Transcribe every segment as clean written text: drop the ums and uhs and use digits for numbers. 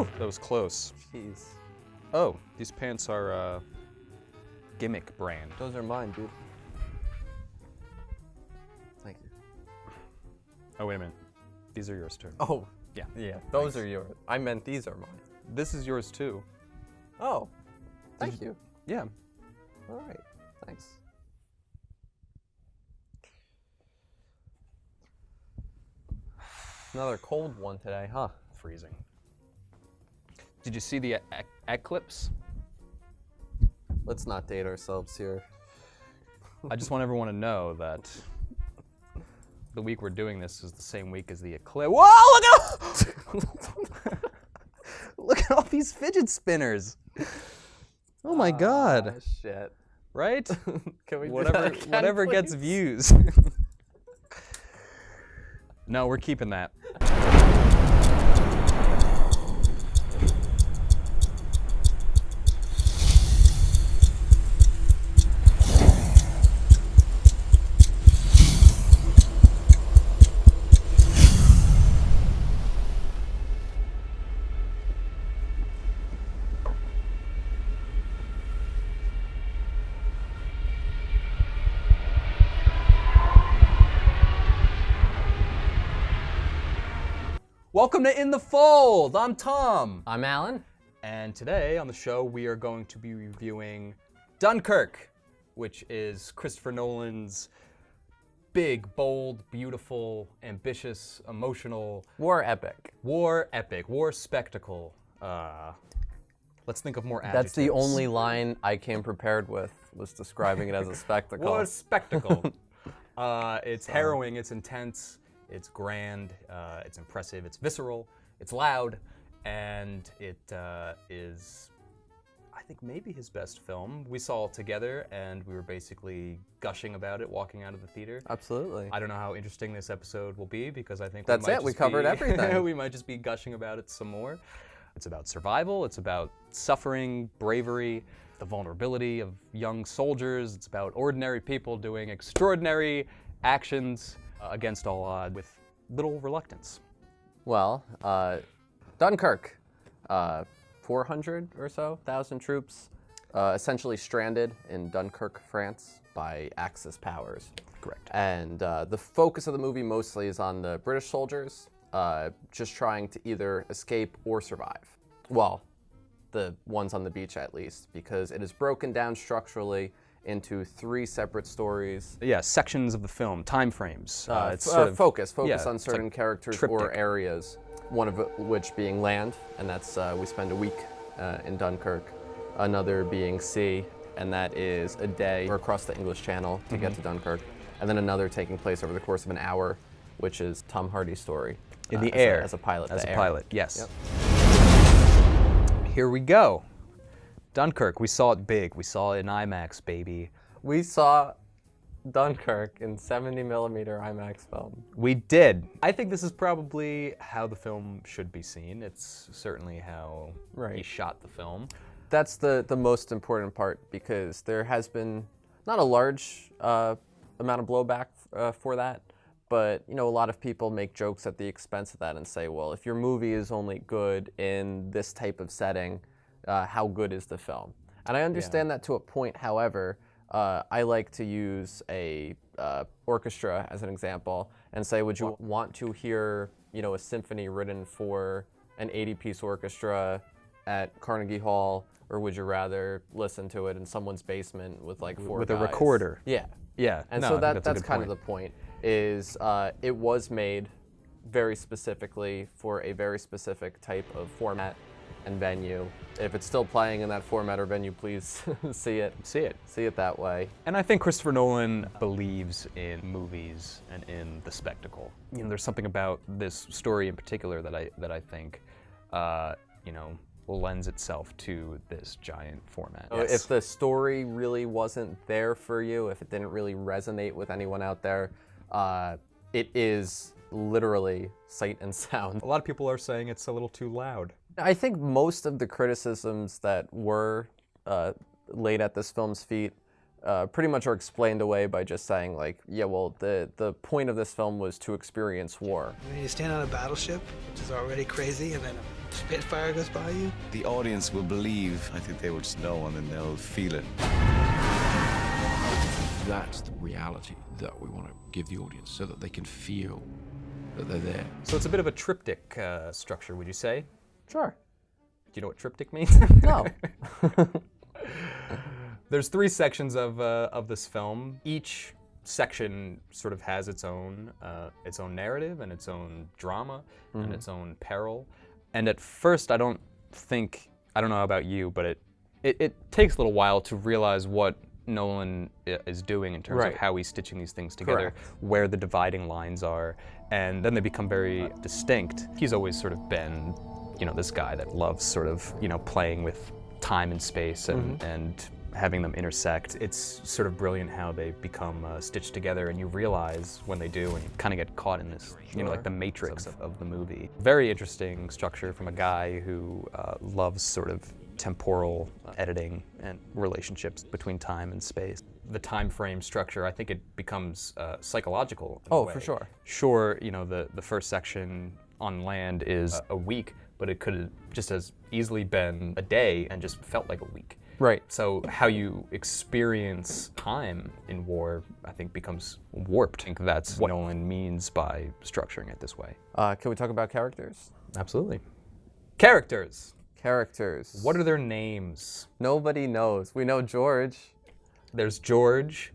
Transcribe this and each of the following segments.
Whew, that was close. Jeez. Oh, these pants are Gimmick brand. Those are mine, dude. Thank you. Oh, wait a minute. These are yours too. Oh. Yeah. Yeah, those are yours. I meant these are mine. This is yours too. Oh. Thank you. Yeah. All right. Thanks. Another cold one today, huh? Freezing. Did you see the eclipse? Let's not date ourselves here. I just want everyone to know that the week we're doing this is the same week as the eclipse. Whoa! Look at all these fidget spinners. Oh my God. Shit. Right? Can we do whatever that again, whatever gets please? views. No, we're keeping that. Welcome to In the Fold. I'm Tom. I'm Alan. And today on the show we are going to be reviewing Dunkirk, which is Christopher Nolan's big, bold, beautiful, ambitious, emotional War epic. war spectacle. Let's think of more adjectives. That's the only line I came prepared with, was describing it as a spectacle. War spectacle. It's harrowing, it's intense, it's grand, it's impressive, it's visceral, it's loud, and it is, I think, maybe his best film. We saw it together, and we were basically gushing about it walking out of the theater. Absolutely. I don't know how interesting this episode will be, because I think That's we might it, we just covered be, everything. we might just be gushing about it some more. It's about survival, it's about suffering, bravery, the vulnerability of young soldiers, it's about ordinary people doing extraordinary actions against all odds with little reluctance. Well, Dunkirk, 400 or so thousand troops, essentially stranded in Dunkirk, France, by Axis powers. Correct. And the focus of the movie mostly is on the British soldiers, just trying to either escape or survive. Well, the ones on the beach at least, because it is broken down structurally into 3 separate stories. Yeah, sections of the film, time frames. It's Focus yeah, on it's certain like characters triptych. or areas, one of which being land, and that's, we spend a week in Dunkirk. Another being sea, and that is a day or across the English Channel to get to Dunkirk. And then another taking place over the course of an hour, which is Tom Hardy's story. In the as air. as a pilot. As the a air. pilot, yes. Yep. Here we go. Dunkirk, we saw it big. We saw it in IMAX, baby. We saw Dunkirk in 70mm IMAX film. We did. I think this is probably how the film should be seen. It's certainly how he Right. shot the film. That's the most important part, because there has been not a large amount of blowback for that, but a lot of people make jokes at the expense of that and say, well, if your movie is only good in this type of setting, how good is the film? And I understand that to a point. However, I like to use a orchestra as an example and say, would you want to hear a symphony written for an 80-piece orchestra at Carnegie Hall, or would you rather listen to it in someone's basement with like 4 With guys? a recorder. Yeah. Yeah. And no, so I think that's a good kind of point. the point, is it was made very specifically for a very specific type of format and venue. If it's still playing in that format or venue, please see it that way. And I think Christopher Nolan believes in movies and in the spectacle. There's something about this story in particular that I think, lends itself to this giant format. So if the story really wasn't there for you, if it didn't really resonate with anyone out there, it is literally sight and sound. A lot of people are saying it's a little too loud. I think most of the criticisms that were laid at this film's feet pretty much are explained away by just saying, like, yeah, well, the point of this film was to experience war. You stand on a battleship, which is already crazy, and then a spitfire goes by you, the audience will believe. I think they will just know and then they'll feel it. That's the reality that we want to give the audience so that they can feel that they're there. So it's a bit of a triptych structure, would you say? Sure. Do you know what triptych means? No. There's 3 sections of this film. Each section sort of has its own narrative and its own drama and its own peril. And at first, I don't know about you, but it takes a little while to realize what Nolan is doing in terms of how he's stitching these things together, where the dividing lines are, and then they become very distinct. He's always sort of been, this guy that loves sort of, playing with time and space and having them intersect. It's sort of brilliant how they become stitched together, and you realize when they do, and you kind of get caught in this, like the matrix of the movie. Very interesting structure from a guy who loves sort of temporal editing and relationships between time and space. The time frame structure, I think it becomes psychological in a way. For sure. Sure, the first section on land is a week, but it could have just as easily been a day and just felt like a week. Right. So how you experience time in war, I think, becomes warped. I think that's what Nolan means by structuring it this way. Can we talk about characters? Absolutely. Characters. Characters. What are their names? Nobody knows. We know George. There's George,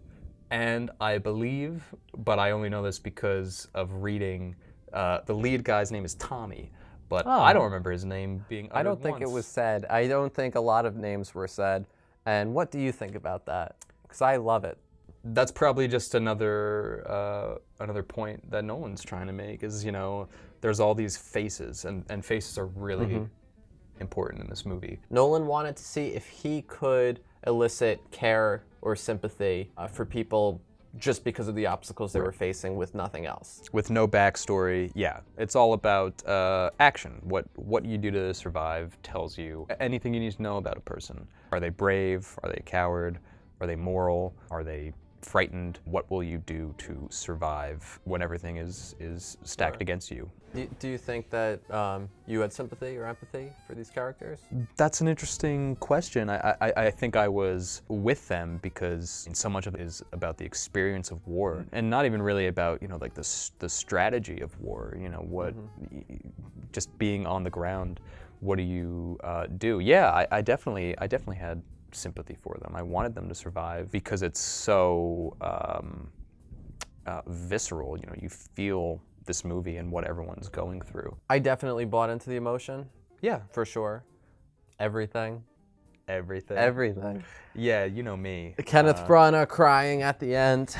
and I believe, but I only know this because of reading, the lead guy's name is Tommy, but I don't remember his name being uttered I don't think it was said. I don't think a lot of names were said. And what do you think about that? Because I love it. That's probably just another point that Nolan's trying to make is, there's all these faces, and faces are really important in this movie. Nolan wanted to see if he could elicit care or sympathy for people just because of the obstacles they were facing with nothing else. With no backstory, yeah. It's all about action. What you do to survive tells you anything you need to know about a person. Are they brave? Are they a coward? Are they moral? Are they frightened? What will you do to survive when everything is stacked against you? Do you think that you had sympathy or empathy for these characters? That's an interesting question. I think I was with them because so much of it is about the experience of war, and not even really about like the strategy of war. Just being on the ground. What do you do? Yeah, I definitely had sympathy for them. I wanted them to survive because it's so visceral. You feel this movie and what everyone's going through. I definitely bought into the emotion. Yeah, for sure. Everything. Yeah, you know me. Kenneth Branagh crying at the end.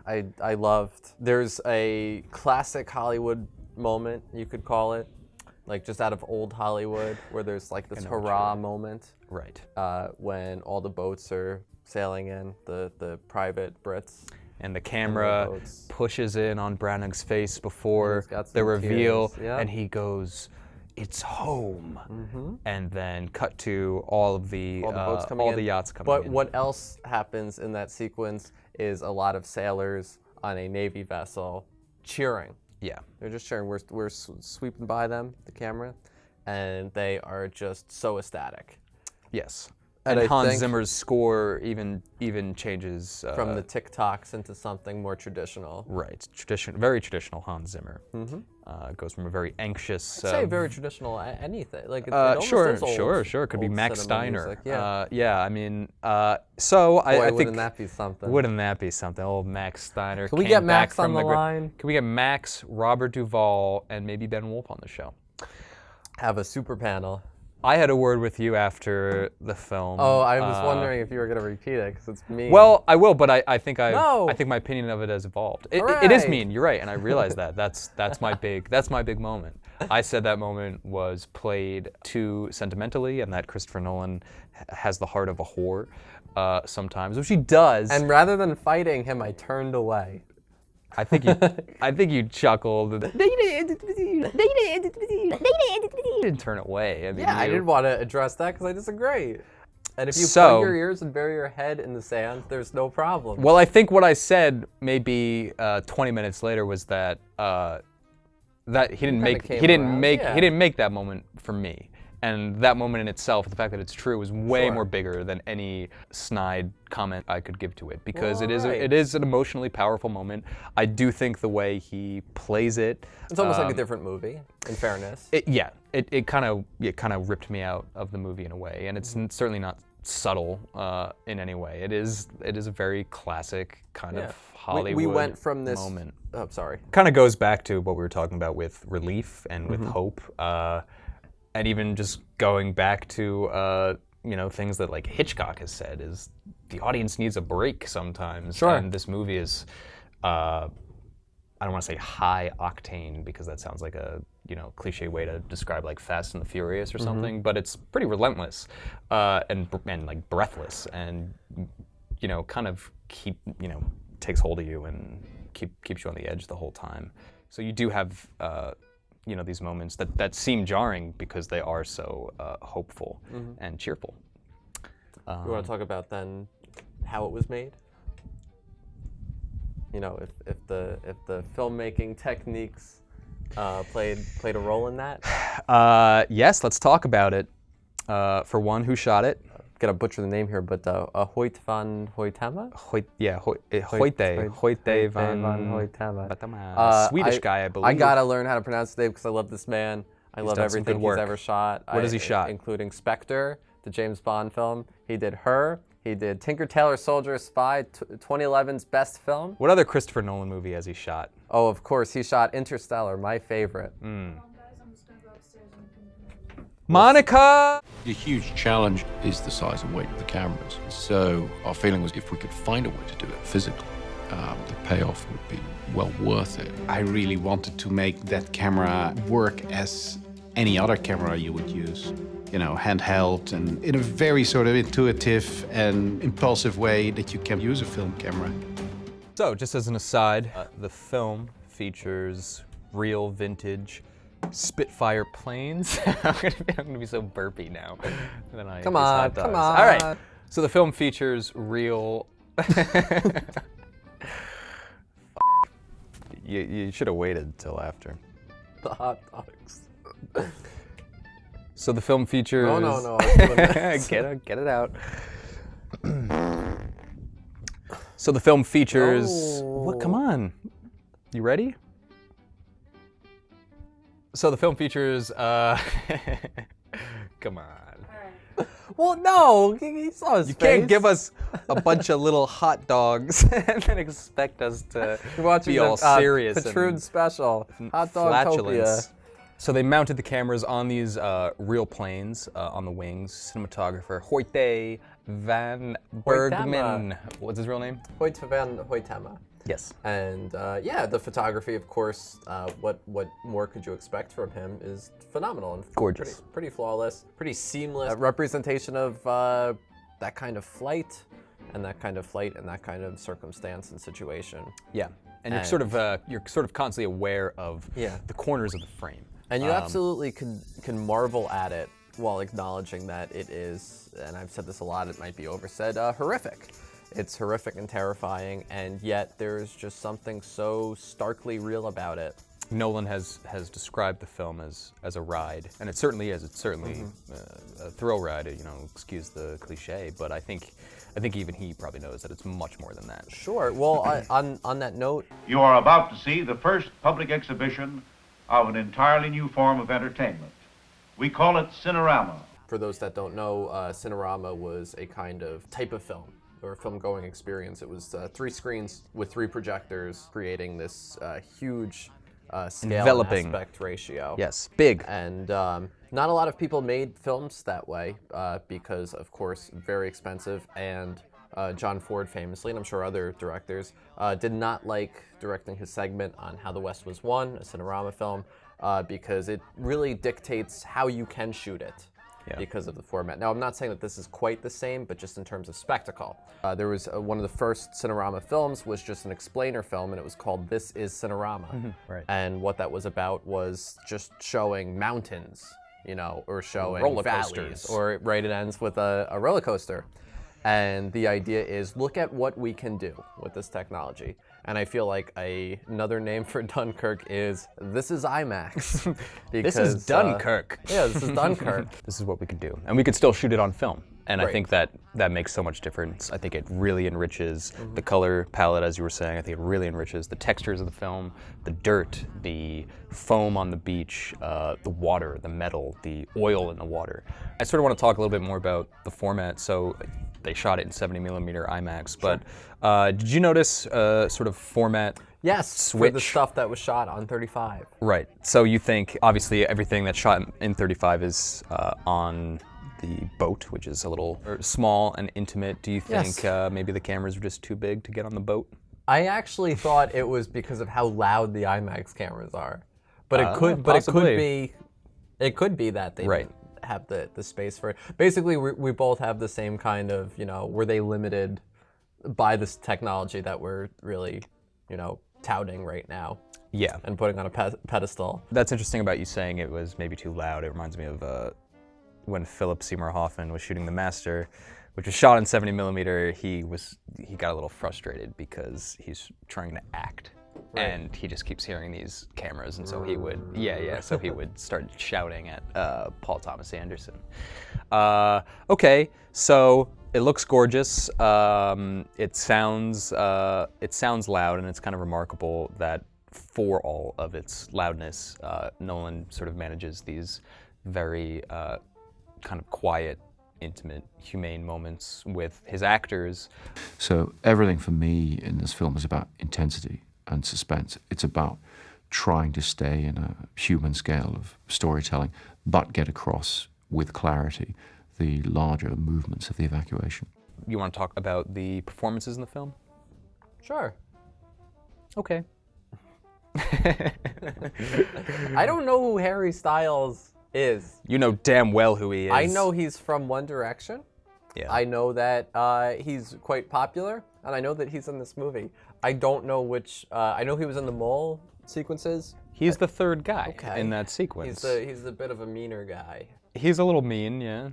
I loved. There's a classic Hollywood moment, you could call it, like just out of old Hollywood, where there's like this hurrah moment. Right. When all the boats are sailing in, the private Brits. And the camera pushes in on Branagh's face before the reveal, and he goes, "It's home." And then cut to all the yachts coming in. But what else happens in that sequence is a lot of sailors on a Navy vessel cheering. Yeah. They're just cheering. We're sweeping by them, the camera, and they are just so ecstatic. Yes. And Hans Zimmer's score even changes from the TikToks into something more traditional. Right, very traditional Hans Zimmer. Goes from a very anxious. I'd say very traditional anything. Like sure. Could be Max Steiner. Yeah. I mean, so Boy, I think wouldn't that be something? Wouldn't that be something? Old Max Steiner. Can we get Max on the line? Can we get Max, Robert Duvall, and maybe Ben Wolf on the show? Have a super panel. I had a word with you after the film. Oh, I was wondering if you were going to repeat it because it's mean. Well, I will, but I think my opinion of it has evolved. It is mean. You're right, and I realize that. That's my big moment. I said that moment was played too sentimentally, and that Christopher Nolan has the heart of a whore sometimes, which he does. And rather than fighting him, I turned away. I think you chuckled. You didn't turn away. I didn't want to address that because I disagree. And if you plug your ears and bury your head in the sand, there's no problem. Well, I think what I said maybe 20 minutes later was that that he didn't make came he didn't around, make yeah. he didn't make that moment for me. And that moment in itself, the fact that it's true, is way Sure. more bigger than any snide comment I could give to it, because Well, it is alright. it is an emotionally powerful moment. I do think the way he plays it, It's almost like a different movie, in fairness. it kind of ripped me out of the movie in a way, and it's certainly not subtle in any way. It is a very classic kind of Hollywood we went from this moment. Oh, sorry. Kind of goes back to what we were talking about with relief and with hope, and even just going back to things that like Hitchcock has said is the audience needs a break sometimes. Sure. And this movie is, I don't want to say high octane because that sounds like a cliche way to describe like Fast and the Furious or something, but it's pretty relentless and like breathless, and kind of takes hold of you and keeps you on the edge the whole time. So you do have these moments that seem jarring because they are so hopeful and cheerful. You want to talk about then how it was made? If the filmmaking techniques played a role in that. Yes, let's talk about it. For one, who shot it? Gotta butcher the name here, but Hoyte van Hoyetama? Hoyte van Hoyetama. Swedish guy, I believe. I gotta learn how to pronounce his name because I love this man. I love done some everything good he's work. ever shot. What has he shot? Including Spectre, the James Bond film. He did Her. He did Tinker Tailor Soldier Spy, 2011's best film. What other Christopher Nolan movie has he shot? Oh, of course, he shot Interstellar, my favorite. Guys, I'm just gonna go upstairs and Monica! The huge challenge is the size and weight of the cameras. So our feeling was if we could find a way to do it physically, the payoff would be well worth it. I really wanted to make that camera work as any other camera you would use. Handheld and in a very sort of intuitive and impulsive way that you can use a film camera. So, just as an aside, the film features real vintage Spitfire planes. I'm gonna be so burpy now. Come on, come on. All right. So the film features real. You should have waited till after. The hot dogs. So the film features. No. I was doing this. Get it out. So the film features. No. What? Come on. You ready? So the film features. Come on. Well, no, he saw his You face. can't give us a bunch of little hot dogs and then expect us to You're watching be the all serious Patroon and special. Hot Dog Topia. flatulence. So they mounted the cameras on these real planes on the wings. Cinematographer Hoyte van Bergman. What's his real name? Hoyte van Hoyetama. Yes. And the photography, of course, what more could you expect from him is phenomenal and Gorgeous. pretty flawless, pretty seamless representation of that kind of flight and that kind of circumstance and situation. Yeah. And you're sort of constantly aware of the corners of the frame. And you absolutely can marvel at it while acknowledging that it is, and I've said this a lot, it might be oversaid, horrific. It's horrific and terrifying, and yet there's just something so starkly real about it. Nolan has described the film as a ride, and it certainly is. It's certainly a thrill ride. Excuse the cliche, but I think even he probably knows that it's much more than that. Sure. Well, on that note, You are about to see the first public exhibition of an entirely new form of entertainment. We call it Cinerama. for those that don't know, Cinerama was a kind of type of film or film-going experience. It was 3 screens with 3 projectors, creating this huge scale Enveloping. and aspect ratio. Yes, big. And not a lot of people made films that way because, of course, very expensive. And John Ford famously, and I'm sure other directors, did not like directing his segment on How the West Was Won, a Cinerama film, because it really dictates how you can shoot it. Yeah. Because of the format. Now, I'm not saying that this is quite the same, but just in terms of spectacle. There was one of the first Cinerama films was just an explainer film, and it was called This Is Cinerama. Right. And what that was about was just showing mountains, or showing Roller valleys, coasters. or it ends with a roller coaster. And the idea is, look at what we can do with this technology. And I feel like another name for Dunkirk is This is IMAX. This is Dunkirk. Yeah, this is Dunkirk. This is what we could do. And we could still shoot it on film. And I Right. think that makes so much difference. I think it really enriches the color palette, as you were saying. I think it really enriches the textures of the film, the dirt, the foam on the beach, the water, the metal, the oil in the water. I sort of want to talk a little bit more about the format. So they shot it in 70mm IMAX, but did you notice sort of format Yes, switch? for the stuff that was shot on 35. Right. So you think, obviously, everything that's shot in 35 is on the boat, which is a little small and intimate. Do you think Yes. maybe the cameras were just too big to get on the boat? I actually thought it was because of how loud the IMAX cameras are, but it could possibly. be that they Right. didn't have the space for it. Basically, we both have the same kind of, were they limited by this technology that we're really, touting right now Yeah. and putting on a pedestal. That's interesting about you saying it was maybe too loud. It reminds me of when Philip Seymour Hoffman was shooting The Master, which was shot in 70mm. He got a little frustrated because he's trying to act. Right. And he just keeps hearing these cameras, and so he would, so he would start shouting at Paul Thomas Anderson. Okay, so it looks gorgeous. It sounds loud, and it's kind of remarkable that for all of its loudness, Nolan sort of manages these very kind of quiet, intimate, humane moments with his actors. So everything for me in this film is about intensity and suspense. It's about trying to stay in a human scale of storytelling, but get across with clarity the larger movements of the evacuation. You want to talk about the performances in the film? Sure. Okay. I don't know who Harry Styles is. You know damn well who he is. I know he's from One Direction. Yeah. I know that he's quite popular, and I know that he's in this movie. I don't know which. I know he was in the mole sequences. He's the third guy Okay. in that sequence. He's a bit of a meaner guy. He's a little mean, yeah,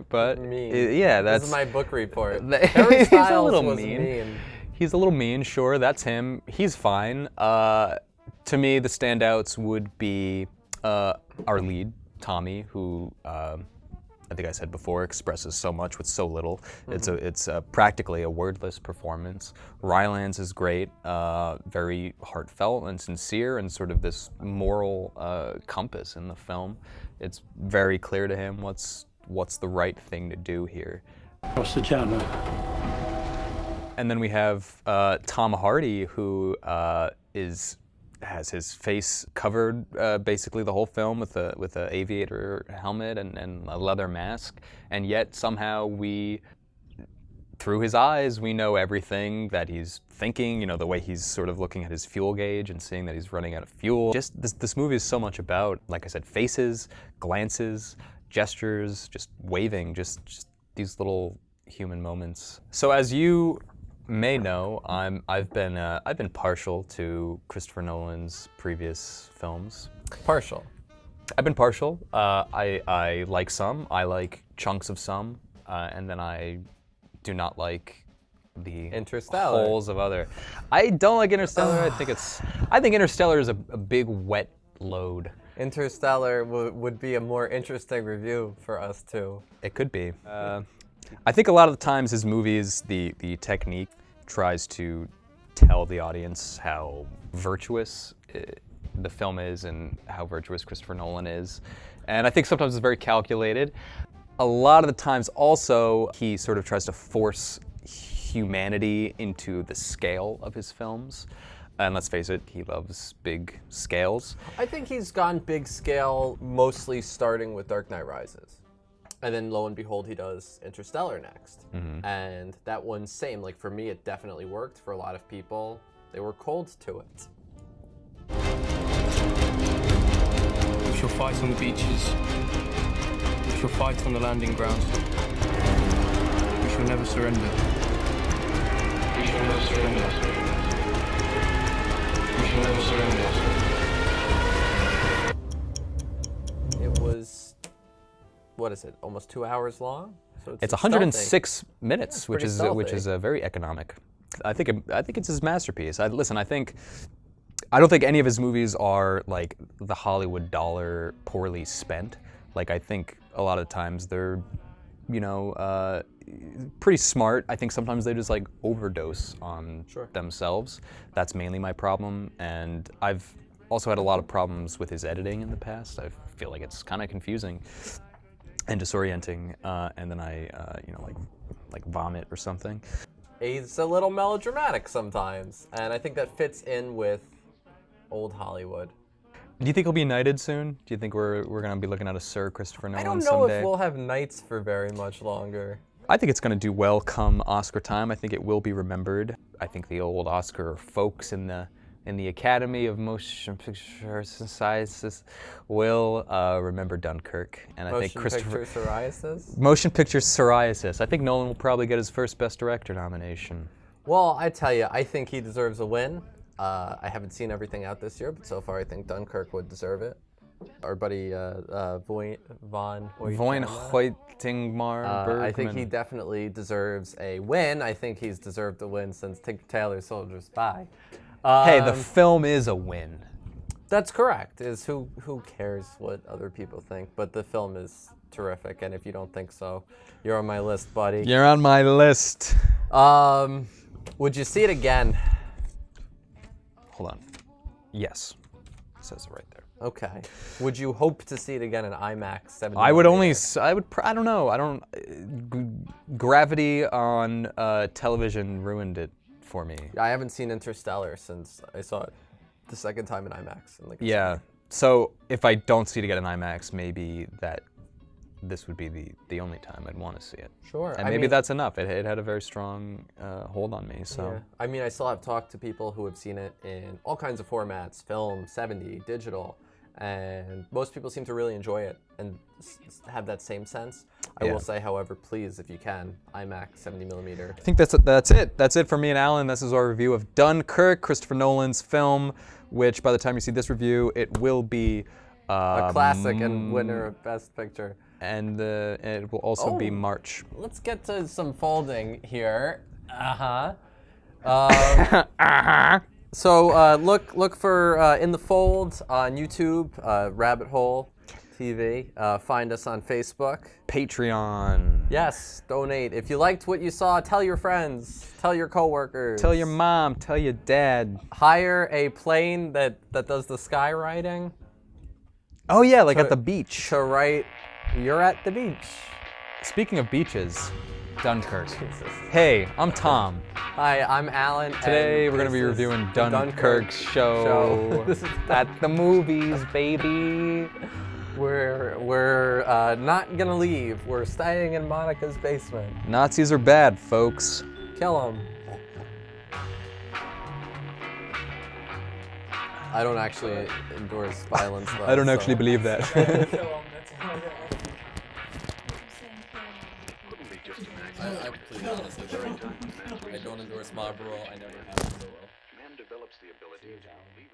but Mean. yeah, that's This is my book report. He's Harry a Styles little was mean. He's a little mean, sure, that's him. He's fine. To me, the standouts would be our lead, Tommy, who I think I said before, expresses so much with so little. It's practically a wordless performance. Rylance is great, very heartfelt and sincere, and sort of this moral compass in the film. It's very clear to him what's the right thing to do here. Across the channel. And then we have Tom Hardy, who has his face covered basically the whole film with a aviator helmet and a leather mask, and yet somehow through his eyes, we know everything that he's thinking, the way he's sort of looking at his fuel gauge and seeing that he's running out of fuel. Just this movie is so much about, like I said, faces, glances, gestures, just waving, just these little human moments. So as you may know, I've been partial to Christopher Nolan's previous films. Partial. I've been partial. I like some. I like chunks of some, and then I do not like the Interstellar. holes of other. I don't like Interstellar. I think Interstellar is a big wet load. Interstellar would be a more interesting review for us too. It could be. I think a lot of the times his movies, the technique tries to tell the audience how virtuous the film is and how virtuous Christopher Nolan is. And I think sometimes it's very calculated. A lot of the times also he sort of tries to force humanity into the scale of his films. And let's face it, he loves big scales. I think he's gone big scale, mostly starting with Dark Knight Rises. And then lo and behold, he does Interstellar next. And that one's same. Like for me, it definitely worked. For a lot of people, they were cold to it. We shall fight on the beaches. We shall fight on the landing grounds. We shall never surrender. We shall never surrender. We shall never surrender. It was, what is it, almost 2 hours long? So It's stealthy. 106 minutes, which pretty is stealthy. very economic. I think it's his masterpiece. I don't think any of his movies are like the Hollywood dollar poorly spent. Like, I think a lot of times they're, pretty smart. I think sometimes they just like overdose on themselves. That's mainly my problem. And I've also had a lot of problems with his editing in the past. I feel like it's kind of confusing and disorienting. And then I, like vomit or something. He's a little melodramatic sometimes, and I think that fits in with old Hollywood. Do you think he'll be knighted soon? Do you think we're gonna be looking at a Sir Christopher Nolan someday? I don't know if we'll have knights for very much longer. I think it's gonna do well come Oscar time. I think it will be remembered. I think the old Oscar folks in the Academy of Motion Picture Sciences will remember Dunkirk, and I think Christopher Motion Picture Psoriasis. Motion Picture Psoriasis. I think Nolan will probably get his first Best Director nomination. Well, I tell you, I think he deserves a win. I haven't seen everything out this year, but so far I think Dunkirk would deserve it. Our buddy Von Hoyetama, I think he definitely deserves a win. I think he's deserved a win since Tinker Tailor Soldier Spy. Hey, the film is a win. That's correct. Is who cares what other people think? But the film is terrific, and if you don't think so, you're on my list, buddy. You're on my list. Would you see it again? Hold on. Yes, it says it right there. Okay. Would you hope to see it again in IMAX 70? I don't know. Gravity on television ruined it for me. I haven't seen Interstellar since I saw it the second time in IMAX. Yeah. So if I don't see it again in IMAX, maybe this would be the only time I'd want to see it. Sure. And maybe that's enough. It had a very strong hold on me. So. Yeah. I mean, I still have talked to people who have seen it in all kinds of formats: film, 70, digital, and most people seem to really enjoy it and have that same sense. I will say, however, please, if you can, IMAX 70mm. I think that's it. That's it for me and Alan. This is our review of Dunkirk, Christopher Nolan's film, which by the time you see this review, it will be a classic and winner of Best Picture. And it will also be March. Let's get to some folding here. So look for In the Fold on YouTube, Rabbit Hole TV. Find us on Facebook. Patreon. Yes, donate. If you liked what you saw, tell your friends, tell your coworkers. Tell your mom, tell your dad. Hire a plane that does the skywriting. Oh yeah, like at the beach. To write, you're at the beach. Speaking of beaches, Dunkirk. Jesus. Hey, I'm Tom. Hi, I'm Alan. Today we're going to be reviewing Dunkirk's show at the movies, baby. We're not gonna leave. We're staying in Monica's basement. Nazis are bad, folks. Kill them. I don't actually endorse violence, though. I don't actually believe that. I don't endorse mob rule. I never have. Man develops the ability to leave